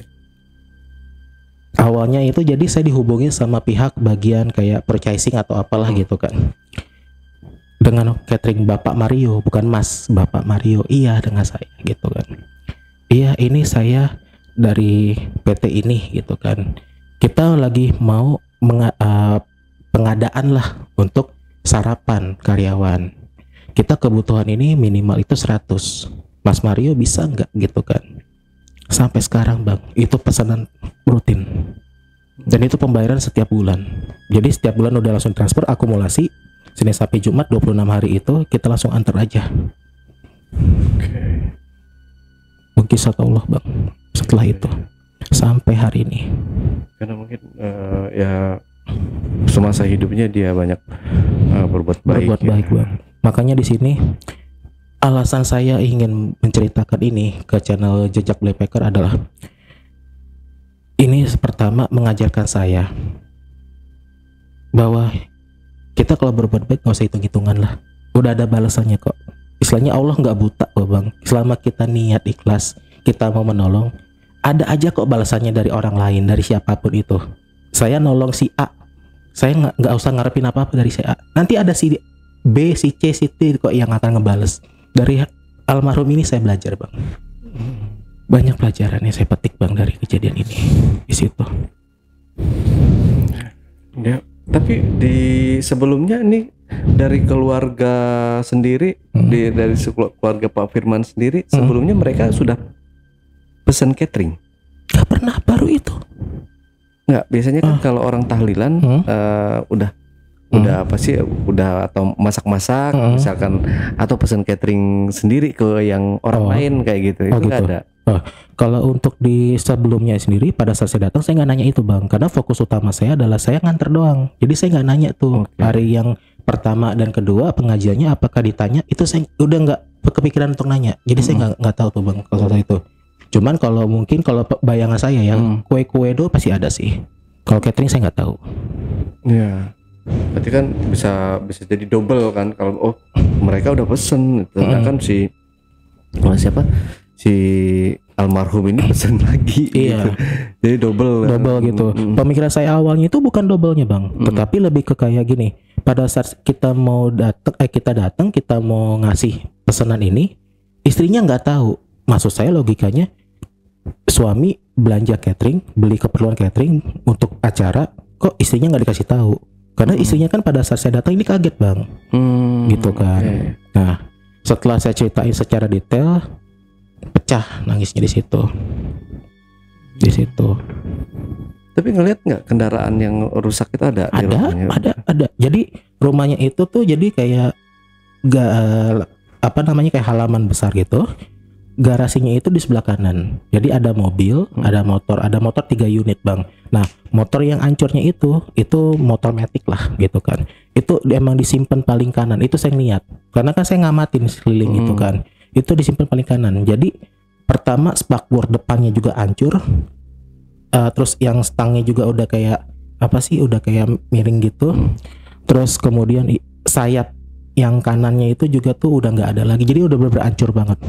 Awalnya itu jadi saya dihubungin sama pihak bagian kayak purchasing atau apalah gitu kan, dengan catering Bapak Mario, bukan Mas, Bapak Mario. Iya dengan saya gitu kan. Iya ini saya dari PT ini gitu kan. Kita lagi mau pengadaan lah untuk sarapan karyawan. Kita kebutuhan ini minimal itu 100. Mas Mario bisa nggak gitu kan? Sampai sekarang bang, itu pesanan rutin. Dan itu pembayaran setiap bulan. Jadi setiap bulan udah langsung transfer akumulasi. Senin sampai Jumat 26 hari itu kita langsung antar aja. Oke. Mungkin satu Allah bang. Setelah itu sampai hari ini. Karena mungkin ya semasa hidupnya dia banyak berbuat baik. Berbuat baik bang. Makanya di sini alasan saya ingin menceritakan ini ke channel Jejak Backpacker adalah ini pertama mengajarkan saya bahwa kita kalau berbuat baik nggak usah hitung-hitungan lah. Udah ada balasannya kok. Istilahnya Allah nggak buta kok bang. Selama kita niat ikhlas, kita mau menolong, ada aja kok balasannya dari orang lain, dari siapapun itu. Saya nolong si A, saya nggak usah ngarepin apa-apa dari si A. Nanti ada si B, si C, si D kok yang akan ngebales. Dari almarhum ini saya belajar bang. Banyak pelajaran yang saya petik bang dari kejadian ini di situ. Ya, tapi di sebelumnya nih dari keluarga sendiri, dari keluarga Pak Firman sendiri, sebelumnya mereka sudah pesan catering. Gak pernah, baru itu. Nggak, biasanya kan kalau orang tahlilan udah apa sih, udah atau masak-masak misalkan, atau pesan catering sendiri ke yang orang lain kayak gitu. Itu nggak gitu. ada. Kalau untuk di sebelumnya sendiri pada saat saya datang saya nggak nanya itu bang, karena fokus utama saya adalah saya nganter doang. Jadi saya nggak nanya tuh hari yang pertama dan kedua pengajiannya apakah ditanya, itu saya udah nggak kepikiran untuk nanya. Jadi saya nggak tahu tuh bang kalau itu. Cuman kalau mungkin kalau bayangan saya ya kue-kue do pasti ada sih. Kalau catering saya nggak tahu. Ya, berarti kan bisa jadi double kan kalau mereka udah pesen, kan si siapa si almarhum ini pesen lagi. Iya. Gitu. Jadi double gitu. Pemikiran saya awalnya itu bukan doublenya bang, tetapi lebih ke kayak gini. Pada saat kita mau datang, kita mau ngasih pesanan ini, istrinya nggak tahu. Maksud saya logikanya, suami belanja catering, beli keperluan catering untuk acara, kok istrinya nggak dikasih tahu. Karena istrinya kan pada saat saya datang ini kaget bang, gitu kan. Nah setelah saya ceritain secara detail, pecah nangisnya di situ. Tapi ngelihat nggak kendaraan yang rusak itu ada? Ada. Jadi rumahnya itu tuh jadi kayak kayak halaman besar gitu. Garasinya itu di sebelah kanan. Jadi ada mobil, ada motor 3 unit bang. Nah motor yang hancurnya itu motor matic lah gitu kan. Itu emang disimpan paling kanan. Itu saya lihat. Karena kan saya ngamatin sekeliling itu kan. Itu disimpan paling kanan. Jadi pertama spakbor depannya juga hancur. Terus yang stangnya juga udah kayak udah kayak miring gitu. Terus kemudian sayap yang kanannya itu juga tuh udah nggak ada lagi. Jadi udah bener-bener hancur banget.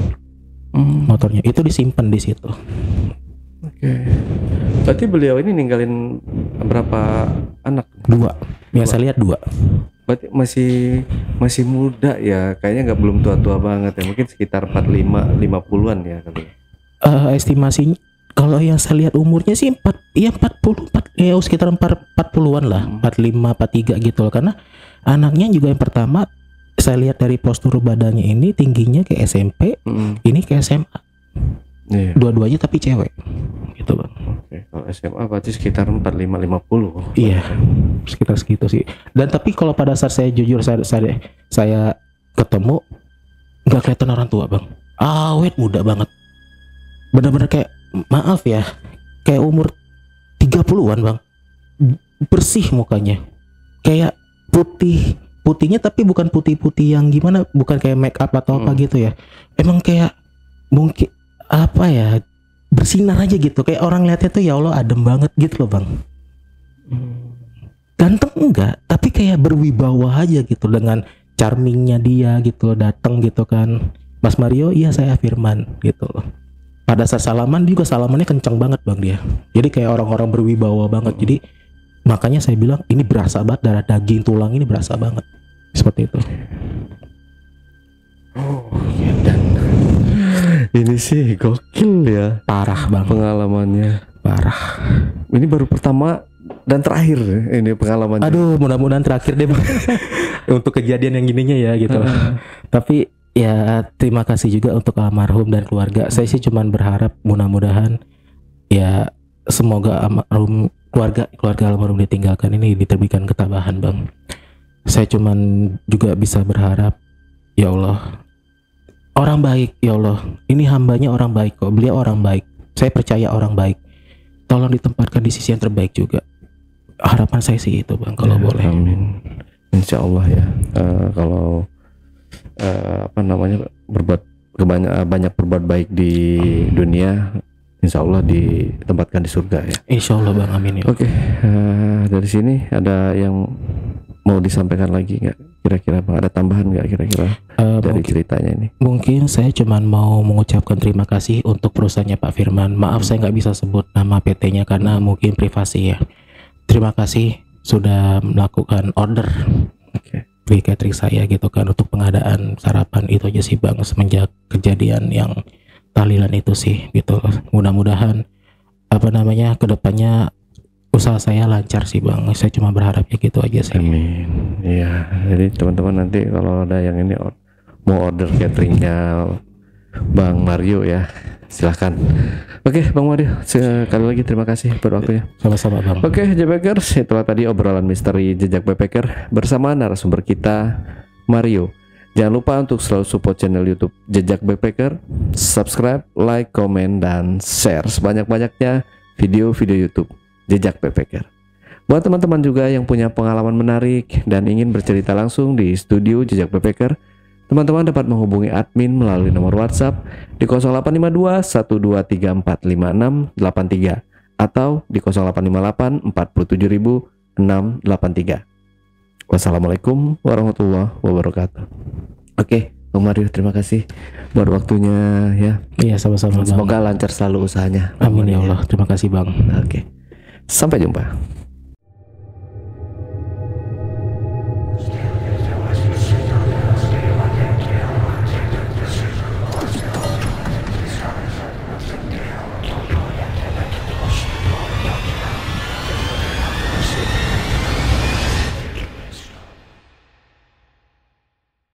Motornya itu disimpan di situ. Oke. Berarti beliau ini ninggalin berapa anak? 2. Ya saya lihat 2. Berarti masih muda ya. Kayaknya nggak belum tua-tua banget ya. Mungkin sekitar 50-an ya katanya. Estimasinya kalau yang saya lihat umurnya sih 40 sekitar 40-an lah. 45, 43 gitu loh. Karena anaknya juga yang pertama saya lihat dari postur badannya ini tingginya kayak SMP, ini kayak SMA. Dua-duanya tapi cewek. Gitu bang. Oke, kalau SMA berarti sekitar 45-50. Iya, sekitar segitu sih. Dan tapi kalau pada saat saya jujur saya ketemu nggak kelihatan orang tua bang. Awet muda banget. Benar-benar kayak maaf ya, kayak umur 30-an bang. Bersih mukanya. Kayak putihnya tapi bukan putih-putih yang gimana, bukan kayak make up atau apa gitu ya. Emang kayak mungkin bersinar aja gitu. Kayak orang lihatnya tuh ya Allah adem banget gitu loh bang. Ganteng enggak, tapi kayak berwibawa aja gitu dengan charmingnya dia gitu, datang gitu kan. Mas Mario, iya saya Firman gitu loh. Pada saat salaman juga salamannya kencang banget bang dia. Jadi kayak orang-orang berwibawa banget. Jadi makanya saya bilang ini berasa banget, darah daging tulang ini berasa banget. Seperti itu. Dan ini sih gokil ya. Parah bang. Pengalamannya. Parah. Ini baru pertama dan terakhir ini pengalamannya. Aduh, mudah-mudahan terakhir deh bang. Untuk kejadian yang gininya ya gitu. Tapi ya terima kasih juga untuk almarhum dan keluarga. Saya sih cuman berharap mudah-mudahan ya semoga almarhum keluarga almarhum ditinggalkan ini diterbitkan ketabahan bang. Saya cuman juga bisa berharap ya Allah, orang baik ya Allah, ini hambanya orang baik kok, beliau orang baik, saya percaya orang baik, tolong ditempatkan di sisi yang terbaik juga. Harapan saya sih itu bang, kalau boleh. Amin. Insya Allah ya. Kalau banyak berbuat baik di dunia, insya Allah ditempatkan di surga ya. Insya Allah bang, amin ya. Oke, dari sini ada yang mau disampaikan lagi nggak? Kira-kira bang, ada tambahan nggak kira-kira dari ceritanya ini? Mungkin saya cuman mau mengucapkan terima kasih untuk perusahaannya Pak Firman. Maaf saya nggak bisa sebut nama PT-nya karena mungkin privasi ya. Terima kasih sudah melakukan order di catering saya gitu kan untuk pengadaan sarapan. Itu aja sih bang, semenjak kejadian yang tahlilan itu sih gitu. Mudah-mudahan kedepannya usaha saya lancar sih bang. Saya cuma berharapnya gitu aja sih. Amin. Iya, jadi teman-teman nanti kalau ada yang ini mau order cateringnya Bang Mario ya, silahkan. Oke Bang Mario, sekali lagi terima kasih buat waktunya. Sama-sama bang. Oke Jebekers, itulah tadi obrolan misteri jejak backpacker bersama narasumber kita Mario. Jangan lupa untuk selalu support channel YouTube Jejak Backpacker, subscribe, like, komen, dan share sebanyak-banyaknya video-video YouTube Jejak Backpacker. Buat teman-teman juga yang punya pengalaman menarik dan ingin bercerita langsung di studio Jejak Backpacker, teman-teman dapat menghubungi admin melalui nomor WhatsApp di 0852 123456683 atau di 0858 47683. Wassalamualaikum warahmatullahi wabarakatuh. Oke, Bang Mario, terima kasih buat waktunya ya. Iya, sama-sama. Semoga lancar selalu usahanya. Amin ya Allah. Terima kasih Bang. Oke. Sampai jumpa.